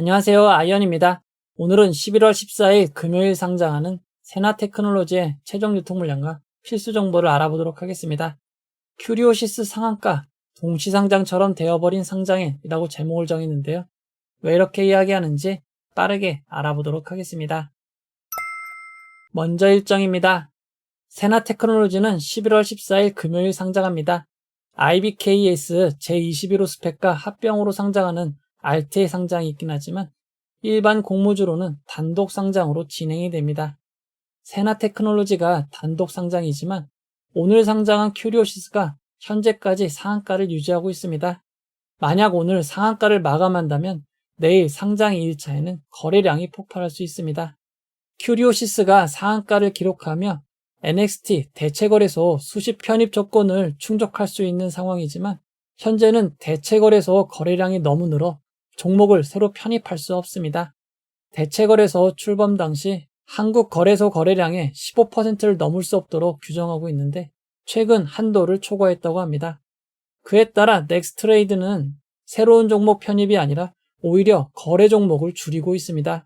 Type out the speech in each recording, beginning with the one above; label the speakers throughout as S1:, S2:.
S1: 안녕하세요. 아이언입니다. 오늘은 11월 14일 금요일 상장하는 세나테크놀로지의 최종 유통 물량과 필수 정보를 알아보도록 하겠습니다. 큐리오시스 상한가, 동시상장처럼 되어버린 상장일이라고 제목을 정했는데요. 왜 이렇게 이야기하는지 빠르게 알아보도록 하겠습니다. 먼저 일정입니다. 세나테크놀로지는 11월 14일 금요일 상장합니다. IBKS 제21호 스펙과 합병으로 상장하는 알트의 상장이 있긴 하지만 일반 공모주로는 단독 상장으로 진행이 됩니다. 세나테크놀로지가 단독 상장이지만 오늘 상장한 큐리오시스가 현재까지 상한가를 유지하고 있습니다. 만약 오늘 상한가를 마감한다면 내일 상장 2일차에는 거래량이 폭발할 수 있습니다. 큐리오시스가 상한가를 기록하며 NXT 대체거래소 수십 편입 조건을 충족할 수 있는 상황이지만 현재는 대체거래소 거래량이 너무 늘어 종목을 새로 편입할 수 없습니다. 대체거래소 출범 당시 한국 거래소 거래량의 15%를 넘을 수 없도록 규정하고 있는데 최근 한도를 초과했다고 합니다. 그에 따라 넥스트레이드는 새로운 종목 편입이 아니라 오히려 거래 종목을 줄이고 있습니다.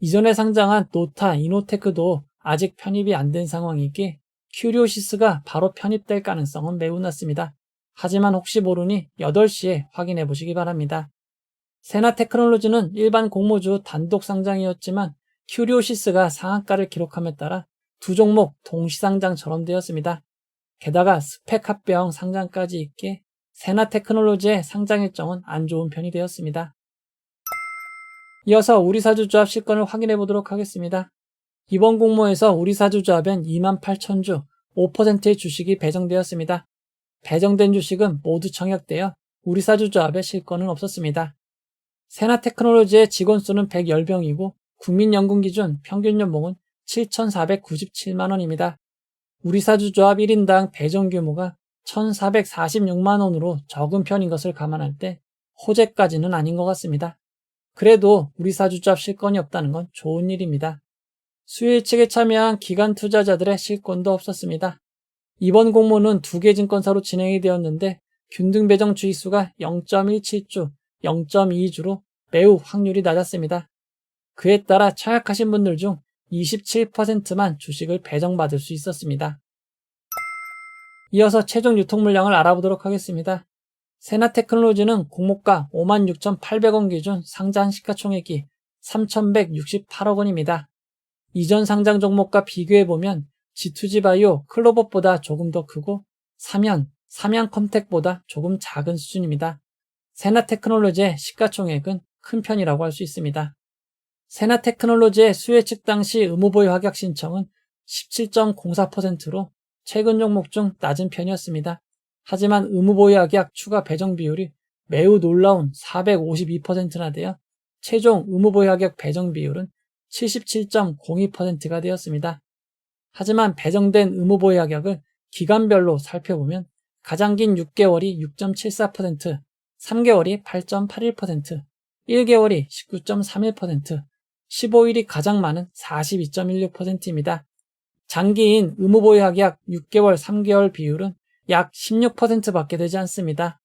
S1: 이전에 상장한 노타, 이노테크도 아직 편입이 안 된 상황이기에 큐리오시스가 바로 편입될 가능성은 매우 낮습니다. 하지만 혹시 모르니 8시에 확인해 보시기 바랍니다. 세나테크놀로지는 일반 공모주 단독 상장이었지만 큐리오시스가 상한가를 기록함에 따라 두 종목 동시상장처럼 되었습니다. 게다가 스펙 합병 상장까지 있기에 세나테크놀로지의 상장 일정은 안 좋은 편이 되었습니다. 이어서 우리사주 조합 실권을 확인해 보도록 하겠습니다. 이번 공모에서 우리사주 조합엔 28,000주 5%의 주식이 배정되었습니다. 배정된 주식은 모두 청약되어 우리사주 조합에 실권은 없었습니다. 세나테크놀로지의 직원 수는 110명이고 국민연금 기준 평균 연봉은 7,497만원입니다. 우리사주 조합 1인당 배정 규모가 1,446만원으로 적은 편인 것을 감안할 때 호재까지는 아닌 것 같습니다. 그래도 우리사주 조합 실권이 없다는 건 좋은 일입니다. 수요일 측에 참여한 기관 투자자들의 실권도 없었습니다. 이번 공모는 2개 증권사로 진행이 되었는데 균등 배정 주의수가 0.17주, 0.22주로 매우 확률이 낮았습니다. 그에 따라 청약하신 분들 중 27%만 주식을 배정받을 수 있었습니다. 이어서 최종 유통 물량을 알아보도록 하겠습니다. 세나테크놀로지는 공모가 56,800원 기준 상장 시가총액이 3,168억원입니다. 이전 상장 종목과 비교해보면 G2G바이오, 클로버보다 조금 더 크고 삼양컴텍보다 조금 작은 수준입니다. 세나테크놀로지의 시가총액은 큰 편이라고 할 수 있습니다. 세나테크놀로지의 수혜측 당시 의무보유 확약 신청은 17.04%로 최근 종목 중 낮은 편이었습니다. 하지만 의무보유 확약 추가 배정 비율이 매우 놀라운 452%나 되어 최종 의무보유 확약 배정 비율은 77.02%가 되었습니다. 하지만 배정된 의무보유 확약을 기간별로 살펴보면 가장 긴 6개월이 6.74%, 3개월이 8.81%, 1개월이 19.31%, 15일이 가장 많은 42.16%입니다. 장기인 의무보유 확약 6개월, 3개월 비율은 약 16%밖에 되지 않습니다.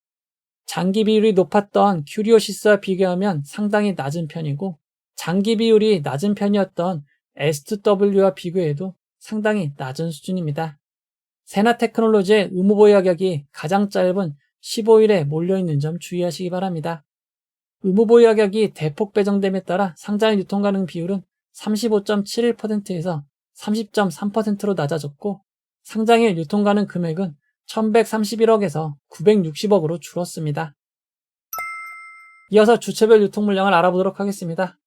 S1: 장기 비율이 높았던 큐리오시스와 비교하면 상당히 낮은 편이고 장기 비율이 낮은 편이었던 S2W와 비교해도 상당히 낮은 수준입니다. 세나테크놀로지의 의무보유 확약이 가장 짧은 15일에 몰려있는 점 주의하시기 바랍니다. 의무보유 확약이 대폭 배정됨에 따라 상장의 유통 가능 비율은 35.71%에서 30.3%로 낮아졌고 상장일 유통 가능 금액은 1,131억에서 960억으로 줄었습니다. 이어서 주체별 유통 물량을 알아보도록 하겠습니다.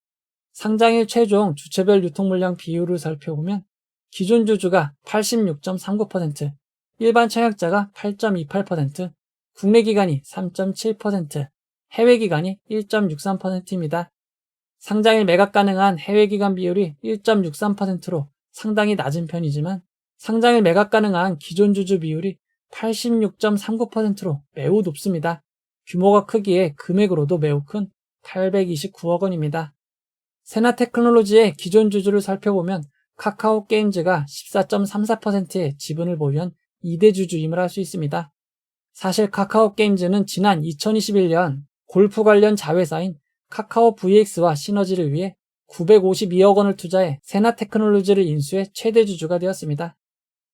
S1: 상장일 최종 주체별 유통 물량 비율을 살펴보면 기존 주주가 86.39%, 일반 청약자가 8.28%, 국내 기관이 3.7%, 해외 기관이 1.63%입니다. 상장일 매각 가능한 해외 기관 비율이 1.63%로 상당히 낮은 편이지만 상장일 매각 가능한 기존 주주 비율이 86.39%로 매우 높습니다. 규모가 크기에 금액으로도 매우 큰 829억 원입니다. 세나테크놀로지의 기존 주주를 살펴보면 카카오게임즈가 14.34%의 지분을 보유한 2대 주주임을 알 수 있습니다. 사실 카카오게임즈는 지난 2021년 골프 관련 자회사인 카카오 VX와 시너지를 위해 952억 원을 투자해 세나테크놀로지를 인수해 최대 주주가 되었습니다.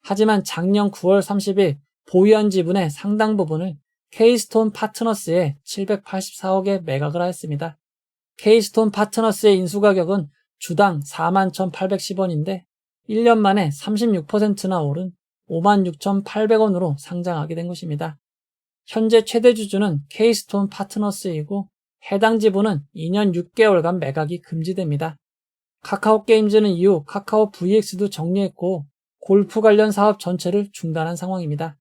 S1: 하지만 작년 9월 30일 보유한 지분의 상당 부분을 케이스톤 파트너스에 784억에 매각을 하였습니다. 케이스톤 파트너스의 인수가격은 주당 41,810원인데 1년 만에 36%나 오른 56,800원으로 상장하게 된 것입니다. 현재 최대 주주는 케이스톤 파트너스이고 해당 지분은 2년 6개월간 매각이 금지됩니다. 카카오 게임즈는 이후 카카오 VX도 정리했고 골프 관련 사업 전체를 중단한 상황입니다.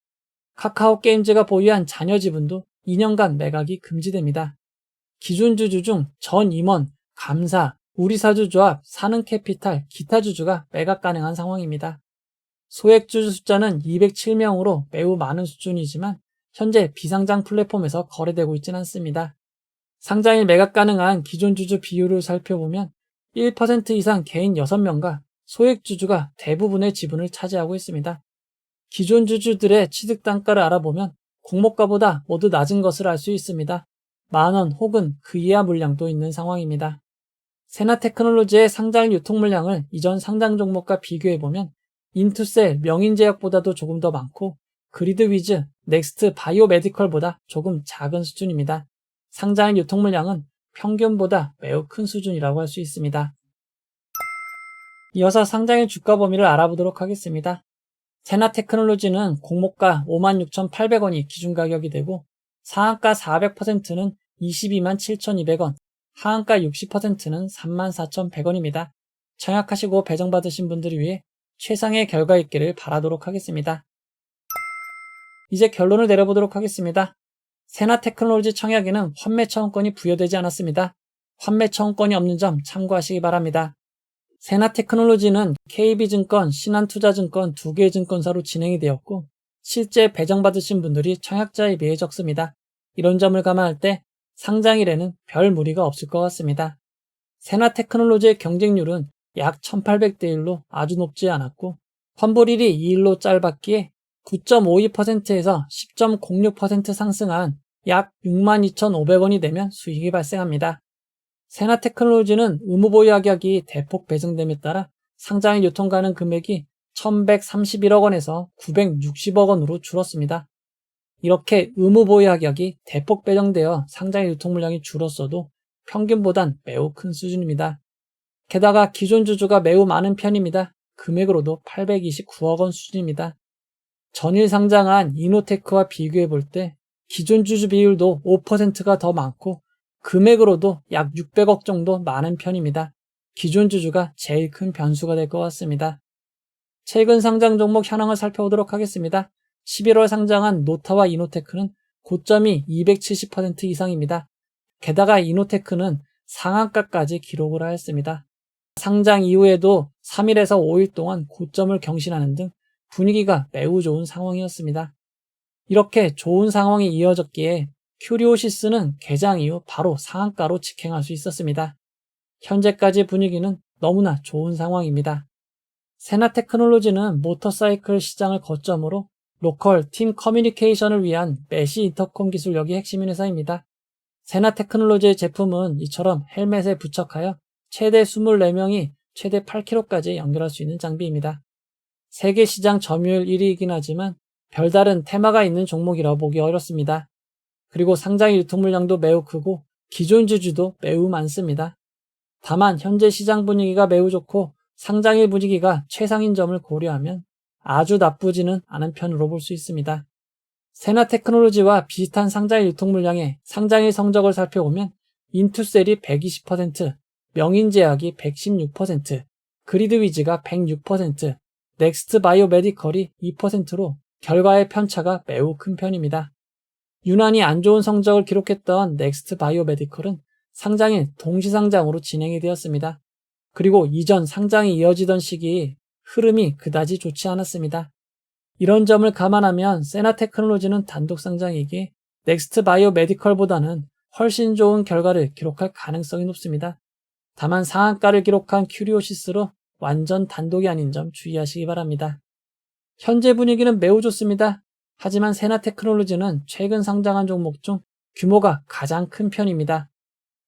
S1: 카카오 게임즈가 보유한 잔여 지분도 2년간 매각이 금지됩니다. 기존 주주 중 전 임원, 감사, 우리사주조합, 사는캐피탈, 기타 주주가 매각 가능한 상황입니다. 소액 주주 숫자는 207명으로 매우 많은 수준이지만 현재 비상장 플랫폼에서 거래되고 있지는 않습니다. 상장일 매각 가능한 기존 주주 비율을 살펴보면 1% 이상 개인 6명과 소액 주주가 대부분의 지분을 차지하고 있습니다. 기존 주주들의 취득 단가를 알아보면 공모가보다 모두 낮은 것을 알 수 있습니다. 만원 혹은 그 이하 물량도 있는 상황입니다. 세나테크놀로지의 상장 유통 물량을 이전 상장 종목과 비교해보면 인투셀, 명인제약보다도 조금 더 많고 그리드위즈, 넥스트 바이오메디컬보다 조금 작은 수준입니다. 상장 유통 물량은 평균보다 매우 큰 수준이라고 할 수 있습니다. 이어서 상장일 주가 범위를 알아보도록 하겠습니다. 세나테크놀로지는 공모가 56,800원이 기준 가격이 되고 상한가 400%는 227,200원, 하한가 60%는 34,100원입니다. 청약하시고 배정받으신 분들을 위해 최상의 결과 있기를 바라도록 하겠습니다. 이제 결론을 내려보도록 하겠습니다. 세나테크놀로지 청약에는 환매 청구권이 부여되지 않았습니다. 환매 청구권이 없는 점 참고하시기 바랍니다. 세나테크놀로지는 KB증권, 신한투자증권 2개의 증권사로 진행이 되었고 실제 배정받으신 분들이 청약자에 비해 적습니다. 이런 점을 감안할 때 상장일에는 별 무리가 없을 것 같습니다. 세나테크놀로지의 경쟁률은 약 1800대 1로 아주 높지 않았고 환불일이 2일로 짧았기에 9.52%에서 10.06% 상승한 약 62,500원이 되면 수익이 발생합니다. 세나테크놀로지는 의무보유하격이 대폭 배정됨에 따라 상장일 유통 가능 금액이 1131억 원에서 960억 원으로 줄었습니다. 이렇게 의무보유하격이 대폭 배정되어 상장일 유통 물량이 줄었어도 평균보단 매우 큰 수준입니다. 게다가 기존 주주가 매우 많은 편입니다. 금액으로도 829억 원 수준입니다. 전일 상장한 이노테크와 비교해 볼 때 기존 주주 비율도 5%가 더 많고 금액으로도 약 600억 정도 많은 편입니다. 기존 주주가 제일 큰 변수가 될 것 같습니다. 최근 상장 종목 현황을 살펴보도록 하겠습니다. 11월 상장한 노타와 이노테크는 고점이 270% 이상입니다. 게다가 이노테크는 상한가까지 기록을 하였습니다. 상장 이후에도 3일에서 5일 동안 고점을 경신하는 등 분위기가 매우 좋은 상황이었습니다. 이렇게 좋은 상황이 이어졌기에 큐리오시스는 개장 이후 바로 상한가로 직행할 수 있었습니다. 현재까지 분위기는 너무나 좋은 상황입니다. 세나테크놀로지는 모터사이클 시장을 거점으로 로컬 팀 커뮤니케이션을 위한 메시 인터콤 기술력이 핵심인 회사입니다. 세나테크놀로지의 제품은 이처럼 헬멧에 부착하여 최대 24명이 최대 8km까지 연결할 수 있는 장비입니다. 세계 시장 점유율 1위이긴 하지만 별다른 테마가 있는 종목이라 보기 어렵습니다. 그리고 상장 유통 물량도 매우 크고 기존 주주도 매우 많습니다. 다만 현재 시장 분위기가 매우 좋고 상장일 분위기가 최상인 점을 고려하면 아주 나쁘지는 않은 편으로 볼 수 있습니다. 세나테크놀로지와 비슷한 상장일 유통 물량의 상장일 성적을 살펴보면 인투셀이 120%, 명인제약이 116%, 그리드위즈가 106%, 넥스트 바이오메디컬이 2%로 결과의 편차가 매우 큰 편입니다. 유난히 안 좋은 성적을 기록했던 넥스트 바이오메디컬은 상장일 동시상장으로 진행이 되었습니다. 그리고 이전 상장이 이어지던 시기에 흐름이 그다지 좋지 않았습니다. 이런 점을 감안하면 세나테크놀로지는 단독 상장이기에 넥스트 바이오메디컬보다는 훨씬 좋은 결과를 기록할 가능성이 높습니다. 다만 상한가를 기록한 큐리오시스로 완전 단독이 아닌 점 주의하시기 바랍니다. 현재 분위기는 매우 좋습니다. 하지만 세나테크놀로지는 최근 상장한 종목 중 규모가 가장 큰 편입니다.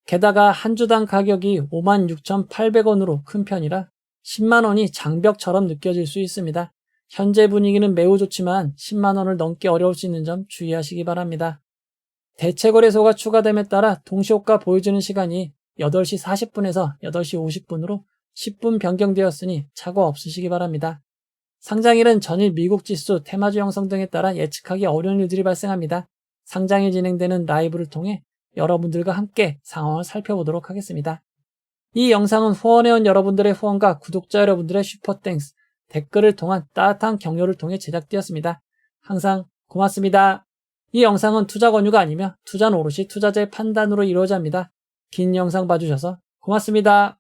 S1: 게다가 한 주당 가격이 56,800원으로 큰 편이라 10만원이 장벽처럼 느껴질 수 있습니다. 현재 분위기는 매우 좋지만 10만원을 넘기 어려울 수 있는 점 주의하시기 바랍니다. 대체거래소가 추가됨에 따라 동시호가 보여주는 시간이 8시 40분에서 8시 50분으로 10분 변경되었으니 착오 없으시기 바랍니다. 상장일은 전일 미국 지수, 테마주 형성 등에 따라 예측하기 어려운 일들이 발생합니다. 상장일 진행되는 라이브를 통해 여러분들과 함께 상황을 살펴보도록 하겠습니다. 이 영상은 후원해온 여러분들의 후원과 구독자 여러분들의 슈퍼땡스, 댓글을 통한 따뜻한 격려를 통해 제작되었습니다. 항상 고맙습니다. 이 영상은 투자 권유가 아니며 투자는 오롯이 투자자의 판단으로 이루어집니다. 긴 영상 봐주셔서 고맙습니다.